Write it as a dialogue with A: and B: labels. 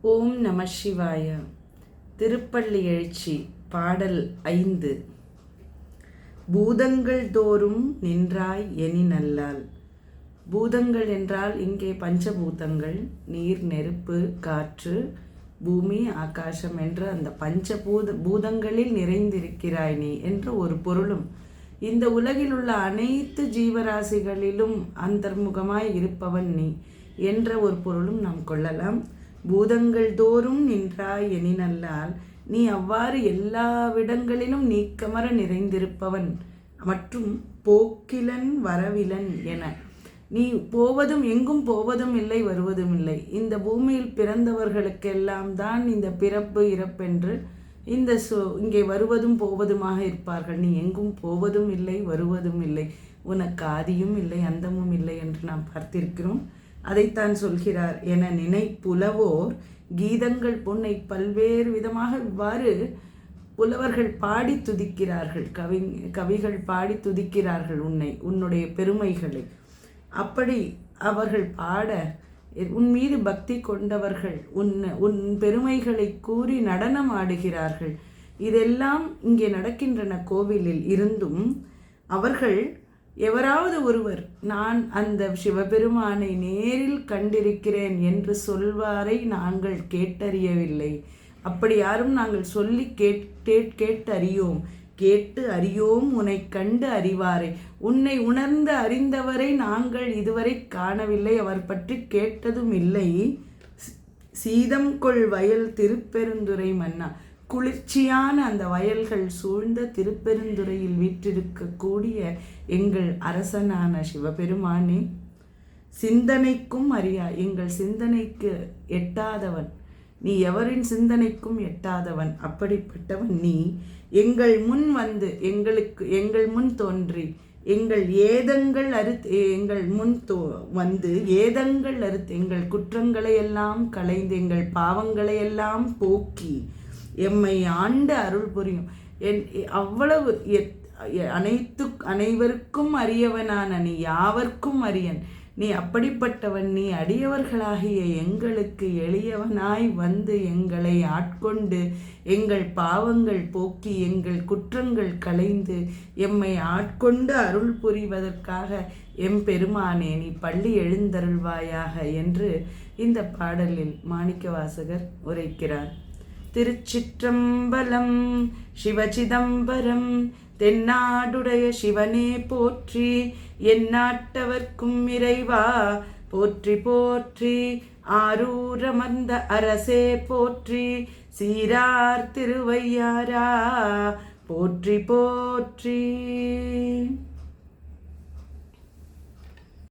A: ஓம் நம சிவாய. திருப்பள்ளி எழுச்சி பாடல் 5. பூதங்கள் தோறும் நின்றாய் எனி நல்லால். பூதங்கள் என்றால் இங்கே பஞ்சபூதங்கள், நீர், நெருப்பு, காற்று, பூமி, ஆகாசம் என்ற அந்த பூதங்களில் நிறைந்திருக்கிறாய் நீ என்ற ஒரு பொருளும், இந்த உலகில் உள்ள அனைத்து ஜீவராசிகளிலும் அந்தர்முகமாய் இருப்பவன் நீ என்ற ஒரு பொருளும் நாம் கொள்ளலாம். பூதங்கள் தோறும் நின்றாய் எனினல்லால், நீ அவ்வாறு எல்லாவிடங்களிலும் நீக்கமர நிறைந்திருப்பவன் மற்றும் போக்கிலன் வரவிலன் என, நீ போவதும் எங்கும் போவதும் இல்லை, வருவதும் இல்லை. இந்த பூமியில் பிறந்தவர்களுக்கெல்லாம் தான் இந்த பிறப்பு இறப்பென்று இந்த இங்கே வருவதும் போவதுமாக இருப்பார்கள். நீ எங்கும் போவதும் இல்லை, வருவதும் இல்லை, உனக்கு ஆதியும் இல்லை, அந்தமும் இல்லை என்று நாம் பார்த்திருக்கிறோம். அதைத்தான் சொல்கிறார். என நினைப்புலவோர் கீதங்கள் பொன்னை பல்வேறு விதமாக இவ்வாறு புலவர்கள் பாடி துதிக்கிறார்கள், கவிகள் பாடி துதிக்கிறார்கள் உன்னுடைய பெருமைகளை. அப்படி அவர்கள் பாட உன் மீது பக்தி கொண்டவர்கள் உன் பெருமைகளை கூறி நடனம் ஆடுகிறார்கள். இதெல்லாம் இங்கே நடக்கின்றன கோவிலில் இருந்தும் அவர்கள் எவராவது ஒருவர் நான் அந்த சிவபெருமானை நேரில் கண்டிருக்கிறேன் என்று சொல்வாரை நாங்கள் கேட்டறியவில்லை. அப்படி யாரும் நாங்கள் சொல்லி கேட்டு அறியோம் உன்னை கண்டு அறிவாரை. உன்னை உணர்ந்து அறிந்தவரை நாங்கள் இதுவரை காணவில்லை, அவர் பற்றி கேட்டதும் இல்லை. சீதம் கொள் வயல் திருப்பெருந்துறை மன்னா. குளிர்ச்சியான அந்த வயல்கள் சூழ்ந்த திருப்பெருந்துறையில் வீற்றிருக்கக்கூடிய எங்கள் அரசனான சிவபெருமானே, சிந்தனைக்கும் அறியா, எங்கள் சிந்தனைக்கு எட்டாதவன் நீ, எவரின் சிந்தனைக்கும் எட்டாதவன். அப்படிப்பட்டவன் நீ எங்கள் முன் வந்து எங்கள் முன் தோன்றி எங்கள் ஏதங்கள் எங்கள் முன் வந்து ஏதங்கள் அறுத்து எங்கள் குற்றங்களை எல்லாம் களைந்து எங்கள் பாவங்களை எல்லாம் போக்கி எம்மை ஆண்டு அருள் புரியும். அவ்வளவு அனைவருக்கும் அறியவனான நீ யாவர்க்கும் அறியன். நீ அப்படிப்பட்டவன். நீ அடியவர்களாகிய எங்களுக்கு எளியவனாய் வந்து எங்களை ஆட்கொண்டு எங்கள் பாவங்கள் போக்கி எங்கள் குற்றங்கள் களைந்து எம்மை ஆட்கொண்டு அருள் புரிவதற்காக எம்பெருமானே நீ பள்ளி எழுந்தருள்வாயாக என்று இந்த பாடலில் மாணிக்கவாசகர் உரைக்கிறார். திருச்சிற்றம்பலம். சிவசிதம்பரம். தென்னாடுடைய சிவனே போற்றி. எந்நாட்டவர்க்கும் இறைவா போற்றி போற்றி. ஆரூரமர்ந்த அரசே போற்றி. சீரார் திருவையாரா போற்றி போற்றி.